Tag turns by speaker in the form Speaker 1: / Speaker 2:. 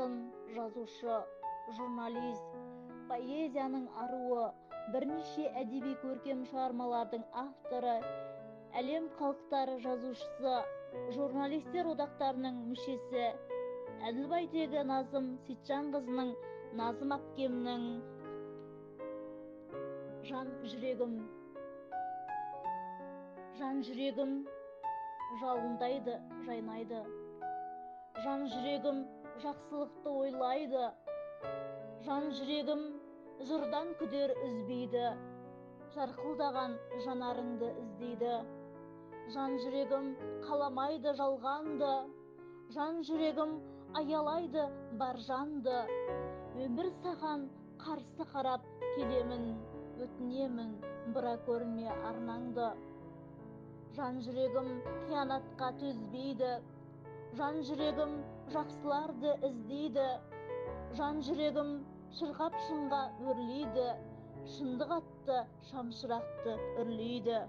Speaker 1: ақын, жазушы, журналист, поэзияның аруы, бірнеше әдеби көркем шығармалардың авторы, әлем халықтары жазушысы, журналистер одақтарының мүшесі, әділбайтегі Назым Сейітжанқызының, Назым әпкемнің жан жүрегім жалындайды, жайнайды. Жан жүрегім жақсылықты ойлайды. Жан жүрегім жырдан күдер үзбейді. Жарқылдаған жанарыңды іздейді. Жан жүрегім қаламайды жалғанды. Жан жүрегім аялайды бар жанды. Өмір саған қарсы қарап келемін, өтінемін, бұра көрме арнаңды. Жан жүрегім қиянатқа төзбейді. Жан жүрегім жақсыларды іздейді. Жан жүрегім шырқап шыңға өрлейді. Шындық атты шамшырақты үрлейді.